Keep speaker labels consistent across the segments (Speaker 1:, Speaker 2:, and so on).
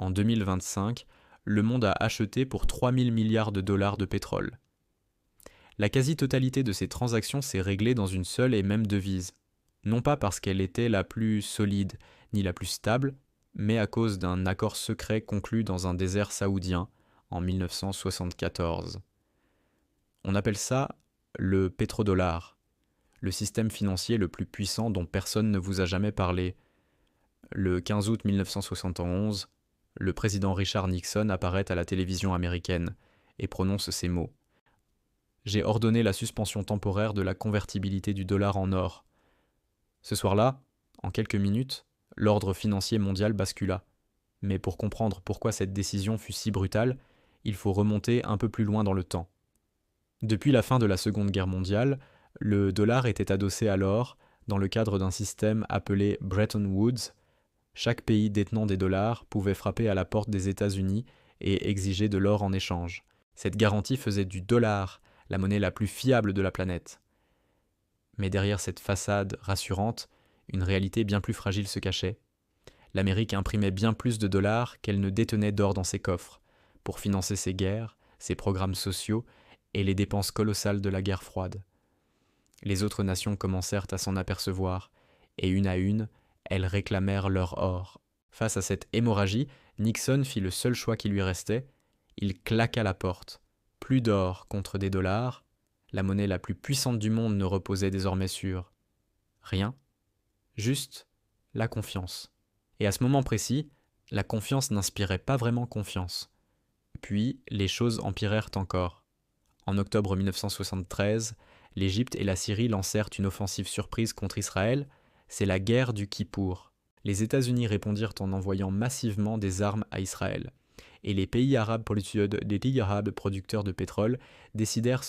Speaker 1: En 2025, le monde a acheté pour 3000 milliards de dollars de pétrole. La quasi-totalité de ces transactions s'est réglée dans une seule et même devise, non pas parce qu'elle était la plus solide ni la plus stable, mais à cause d'un accord secret conclu dans un désert saoudien en 1974. On appelle ça le pétrodollar, le système financier le plus puissant dont personne ne vous a jamais parlé. Le 15 août 1971, le président Richard Nixon apparaît à la télévision américaine et prononce ces mots. J'ai ordonné la suspension temporaire de la convertibilité du dollar en or. Ce soir-là, en quelques minutes, l'ordre financier mondial bascula. Mais pour comprendre pourquoi cette décision fut si brutale, il faut remonter un peu plus loin dans le temps. Depuis la fin de la Seconde Guerre mondiale, le dollar était adossé à l'or dans le cadre d'un système appelé Bretton Woods. Chaque pays détenant des dollars pouvait frapper à la porte des États-Unis et exiger de l'or en échange. Cette garantie faisait du dollar la monnaie la plus fiable de la planète. Mais derrière cette façade rassurante, une réalité bien plus fragile se cachait. L'Amérique imprimait bien plus de dollars qu'elle ne détenait d'or dans ses coffres, pour financer ses guerres, ses programmes sociaux et les dépenses colossales de la guerre froide. Les autres nations commencèrent à s'en apercevoir, et une à une, elles réclamèrent leur or. Face à cette hémorragie, Nixon fit le seul choix qui lui restait, il claqua la porte. Plus d'or contre des dollars, la monnaie la plus puissante du monde ne reposait désormais sur rien, juste la confiance. Et à ce moment précis, la confiance n'inspirait pas vraiment confiance. Puis, les choses empirèrent encore. En octobre 1973, l'Égypte et la Syrie lancèrent une offensive surprise contre Israël, c'est la guerre du Kippour. Les États-Unis répondirent en envoyant massivement des armes à Israël. Et les pays arabes producteurs de pétrole décidèrent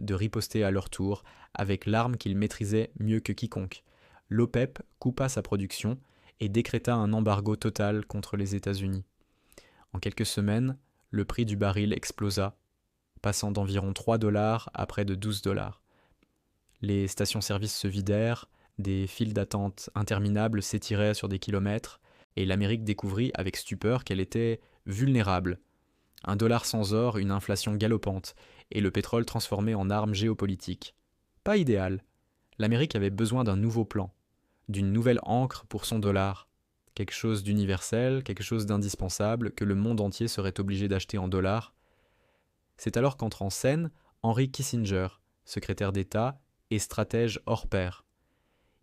Speaker 1: de riposter à leur tour avec l'arme qu'ils maîtrisaient mieux que quiconque. L'OPEP coupa sa production et décréta un embargo total contre les États-Unis. En quelques semaines, le prix du baril explosa, passant d'environ 3 dollars à près de 12 dollars. Les stations-service se vidèrent, des files d'attente interminables s'étiraient sur des kilomètres, et l'Amérique découvrit avec stupeur qu'elle était vulnérable. Un dollar sans or, une inflation galopante, et le pétrole transformé en arme géopolitique. Pas idéal. L'Amérique avait besoin d'un nouveau plan, d'une nouvelle encre pour son dollar. Quelque chose d'universel, quelque chose d'indispensable, que le monde entier serait obligé d'acheter en dollars. C'est alors qu'entre en scène Henry Kissinger, secrétaire d'État et stratège hors pair.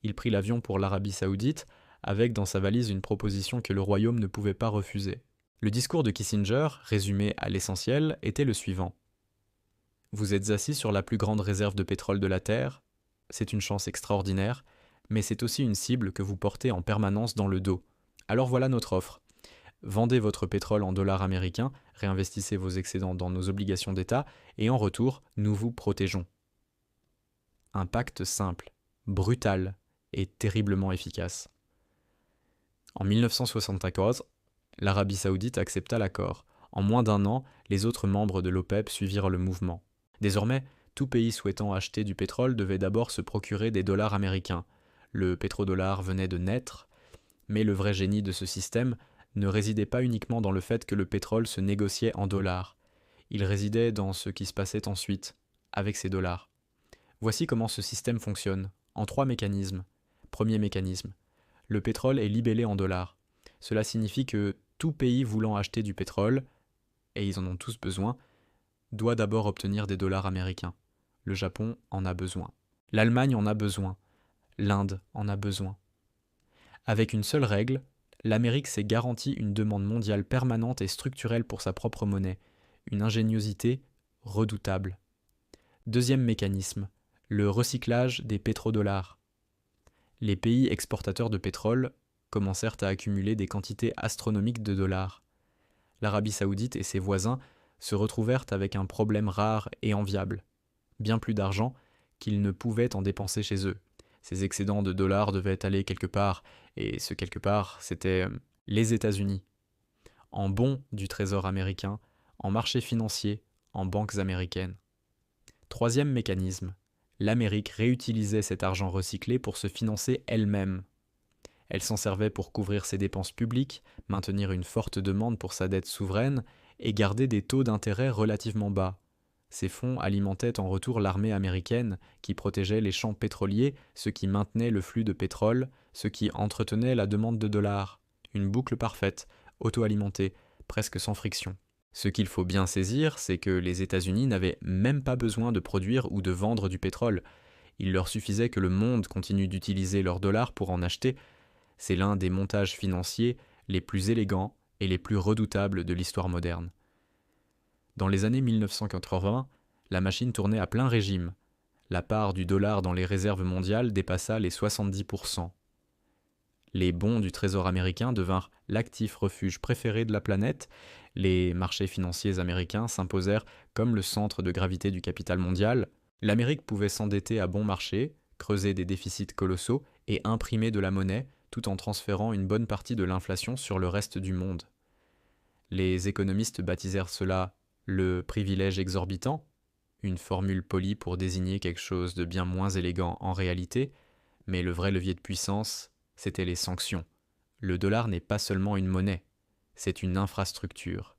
Speaker 1: Il prit l'avion pour l'Arabie Saoudite, avec dans sa valise une proposition que le royaume ne pouvait pas refuser. Le discours de Kissinger, résumé à l'essentiel, était le suivant. Vous êtes assis sur la plus grande réserve de pétrole de la Terre, c'est une chance extraordinaire, mais c'est aussi une cible que vous portez en permanence dans le dos. Alors voilà notre offre. Vendez votre pétrole en dollars américains, réinvestissez vos excédents dans nos obligations d'État, et en retour, nous vous protégeons. Un pacte simple, brutal et terriblement efficace. En 1974, l'Arabie Saoudite accepta l'accord. En moins d'un an, les autres membres de l'OPEP suivirent le mouvement. Désormais, tout pays souhaitant acheter du pétrole devait d'abord se procurer des dollars américains. Le pétrodollar venait de naître, mais le vrai génie de ce système ne résidait pas uniquement dans le fait que le pétrole se négociait en dollars. Il résidait dans ce qui se passait ensuite, avec ces dollars. Voici comment ce système fonctionne, en 3 mécanismes. Premier mécanisme. Le pétrole est libellé en dollars. Cela signifie que tout pays voulant acheter du pétrole, et ils en ont tous besoin, doit d'abord obtenir des dollars américains. Le Japon en a besoin. L'Allemagne en a besoin. L'Inde en a besoin. Avec une seule règle, l'Amérique s'est garantie une demande mondiale permanente et structurelle pour sa propre monnaie, une ingéniosité redoutable. Deuxième mécanisme, le recyclage des pétrodollars. Les pays exportateurs de pétrole commencèrent à accumuler des quantités astronomiques de dollars. L'Arabie Saoudite et ses voisins se retrouvèrent avec un problème rare et enviable, bien plus d'argent qu'ils ne pouvaient en dépenser chez eux. Ces excédents de dollars devaient aller quelque part, et ce quelque part, c'était les États-Unis. En bons du Trésor américain, en marchés financiers, en banques américaines. Troisième mécanisme, l'Amérique réutilisait cet argent recyclé pour se financer elle-même. Elle s'en servait pour couvrir ses dépenses publiques, maintenir une forte demande pour sa dette souveraine et garder des taux d'intérêt relativement bas. Ces fonds alimentaient en retour l'armée américaine qui protégeait les champs pétroliers, ce qui maintenait le flux de pétrole, ce qui entretenait la demande de dollars. Une boucle parfaite, auto-alimentée, presque sans friction. Ce qu'il faut bien saisir, c'est que les États-Unis n'avaient même pas besoin de produire ou de vendre du pétrole. Il leur suffisait que le monde continue d'utiliser leurs dollars pour en acheter. C'est l'un des montages financiers les plus élégants et les plus redoutables de l'histoire moderne. Dans les années 1980, la machine tournait à plein régime. La part du dollar dans les réserves mondiales dépassa les 70%. Les bons du Trésor américain devinrent l'actif refuge préféré de la planète. Les marchés financiers américains s'imposèrent comme le centre de gravité du capital mondial. L'Amérique pouvait s'endetter à bon marché, creuser des déficits colossaux et imprimer de la monnaie tout en transférant une bonne partie de l'inflation sur le reste du monde. Les économistes baptisèrent cela le privilège exorbitant, une formule polie pour désigner quelque chose de bien moins élégant en réalité, mais le vrai levier de puissance, c'était les sanctions. Le dollar n'est pas seulement une monnaie, c'est une infrastructure.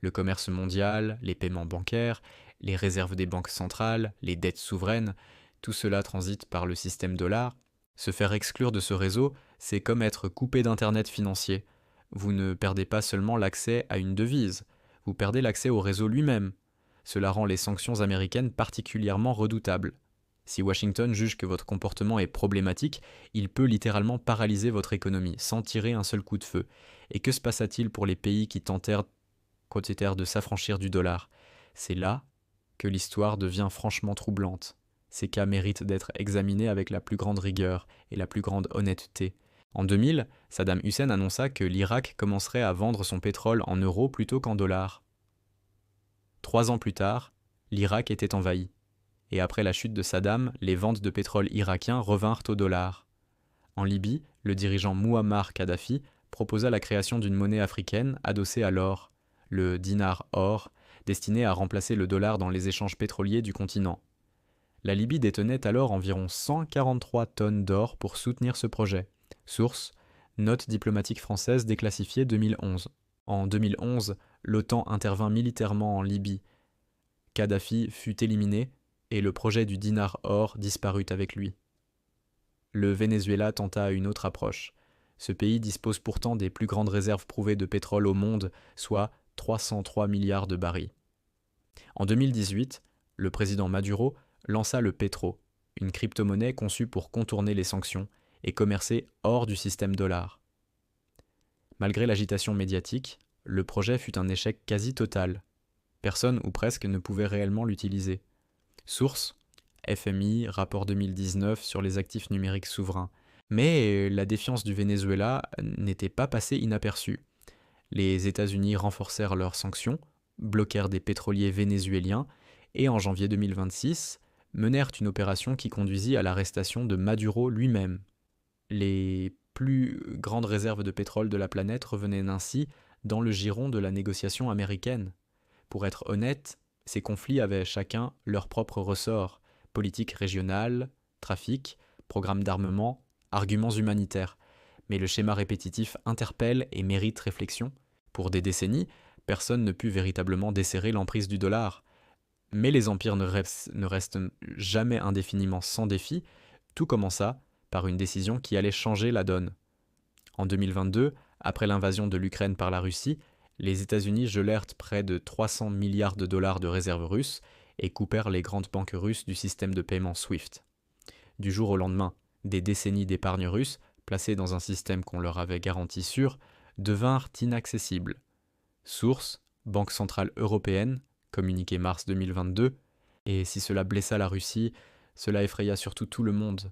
Speaker 1: Le commerce mondial, les paiements bancaires, les réserves des banques centrales, les dettes souveraines, tout cela transite par le système dollar. Se faire exclure de ce réseau, c'est comme être coupé d'Internet financier. Vous ne perdez pas seulement l'accès à une devise, vous perdez l'accès au réseau lui-même. Cela rend les sanctions américaines particulièrement redoutables. Si Washington juge que votre comportement est problématique, il peut littéralement paralyser votre économie sans tirer un seul coup de feu. Et que se passa-t-il pour les pays qui tentèrent de s'affranchir du dollar? C'est là que l'histoire devient franchement troublante. Ces cas méritent d'être examinés avec la plus grande rigueur et la plus grande honnêteté. En 2000, Saddam Hussein annonça que l'Irak commencerait à vendre son pétrole en euros plutôt qu'en dollars. 3 ans plus tard, l'Irak était envahi. Et après la chute de Saddam, les ventes de pétrole irakiens revinrent au dollar. En Libye, le dirigeant Mouammar Kadhafi proposa la création d'une monnaie africaine adossée à l'or, le dinar or, destiné à remplacer le dollar dans les échanges pétroliers du continent. La Libye détenait alors environ 143 tonnes d'or pour soutenir ce projet. Source: Note diplomatique française déclassifiée 2011. En 2011, l'OTAN intervint militairement en Libye. Kadhafi fut éliminé et le projet du dinar or disparut avec lui. Le Venezuela tenta une autre approche. Ce pays dispose pourtant des plus grandes réserves prouvées de pétrole au monde, soit 303 milliards de barils. En 2018, le président Maduro lança le Petro, une crypto-monnaie conçue pour contourner les sanctions et commercer hors du système dollar. Malgré l'agitation médiatique, le projet fut un échec quasi total. Personne ou presque ne pouvait réellement l'utiliser. Source: FMI, rapport 2019 sur les actifs numériques souverains. Mais la défiance du Venezuela n'était pas passée inaperçue. Les États-Unis renforcèrent leurs sanctions, bloquèrent des pétroliers vénézuéliens et en janvier 2026 menèrent une opération qui conduisit à l'arrestation de Maduro lui-même. Les plus grandes réserves de pétrole de la planète revenaient ainsi dans le giron de la négociation américaine. Pour être honnête, ces conflits avaient chacun leur propre ressort: politique régionale, trafic, programme d'armement, arguments humanitaires. Mais le schéma répétitif interpelle et mérite réflexion. Pour des décennies, personne ne put véritablement desserrer l'emprise du dollar. Mais les empires ne restent jamais indéfiniment sans défi. Tout commença par une décision qui allait changer la donne. En 2022, après l'invasion de l'Ukraine par la Russie, les États-Unis gelèrent près de 300 milliards de dollars de réserves russes et coupèrent les grandes banques russes du système de paiement SWIFT. Du jour au lendemain, des décennies d'épargne russe, placées dans un système qu'on leur avait garanti sûr, devinrent inaccessibles. Source: Banque centrale européenne, communiqué mars 2022, et si cela blessa la Russie, cela effraya surtout tout le monde.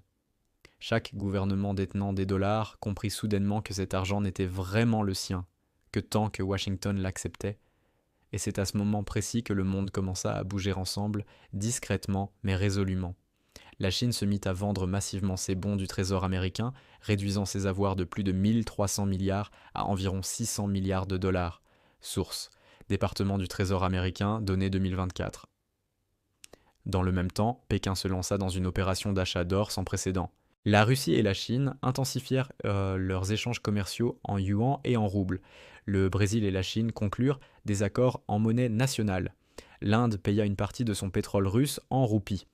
Speaker 1: Chaque gouvernement détenant des dollars comprit soudainement que cet argent n'était vraiment le sien, que tant que Washington l'acceptait, et c'est à ce moment précis que le monde commença à bouger ensemble, discrètement mais résolument. La Chine se mit à vendre massivement ses bons du Trésor américain, réduisant ses avoirs de plus de 1300 milliards à environ 600 milliards de dollars. Source: Département du Trésor américain, données 2024. Dans le même temps, Pékin se lança dans une opération d'achat d'or sans précédent. La Russie et la Chine intensifièrent leurs échanges commerciaux en yuan et en roubles. Le Brésil et la Chine conclurent des accords en monnaie nationale. L'Inde paya une partie de son pétrole russe en roupies.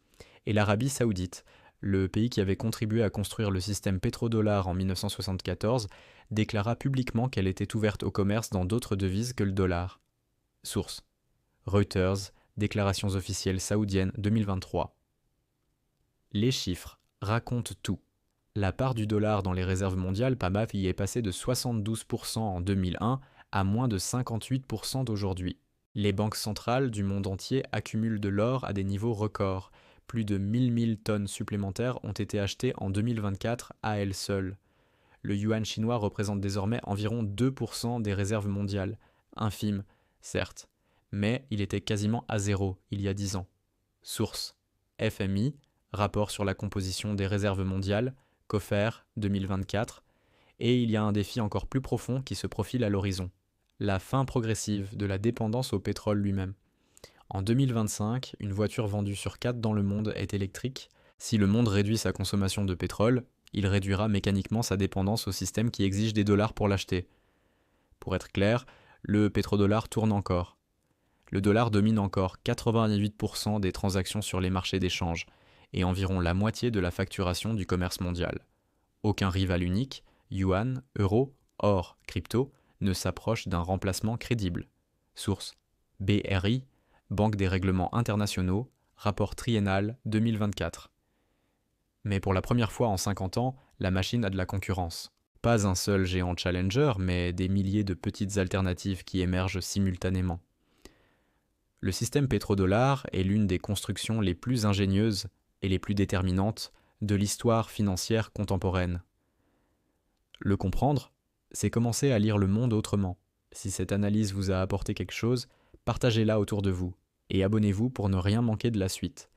Speaker 1: Et l'Arabie saoudite, le pays qui avait contribué à construire le système pétrodollar en 1974, déclara publiquement qu'elle était ouverte au commerce dans d'autres devises que le dollar. Source: Reuters, déclarations officielles saoudiennes 2023. Les chiffres racontent tout. La part du dollar dans les réserves mondiales PAMAF y est passée de 72% en 2001 à moins de 58% d'aujourd'hui. Les banques centrales du monde entier accumulent de l'or à des niveaux records. Plus de 1000 tonnes supplémentaires ont été achetées en 2024 à elles seules. Le yuan chinois représente désormais environ 2% des réserves mondiales. Infime, certes, mais il était quasiment à zéro il y a 10 ans. Source: FMI, rapport sur la composition des réserves mondiales, COFER 2024, et il y a un défi encore plus profond qui se profile à l'horizon: la fin progressive de la dépendance au pétrole lui-même. En 2025, une voiture vendue sur 4 dans le monde est électrique. Si le monde réduit sa consommation de pétrole, il réduira mécaniquement sa dépendance au système qui exige des dollars pour l'acheter. Pour être clair, le pétrodollar tourne encore. Le dollar domine encore 88% des transactions sur les marchés d'échange et environ la moitié de la facturation du commerce mondial. Aucun rival unique, yuan, euro, or, crypto, ne s'approche d'un remplacement crédible. Source: BRI, Banque des règlements internationaux, rapport triennal 2024. Mais pour la première fois en 50 ans, la machine a de la concurrence. Pas un seul géant challenger, mais des milliers de petites alternatives qui émergent simultanément. Le système pétrodollar est l'une des constructions les plus ingénieuses et les plus déterminantes de l'histoire financière contemporaine. Le comprendre, c'est commencer à lire le monde autrement. Si cette analyse vous a apporté quelque chose, partagez-la autour de vous et abonnez-vous pour ne rien manquer de la suite.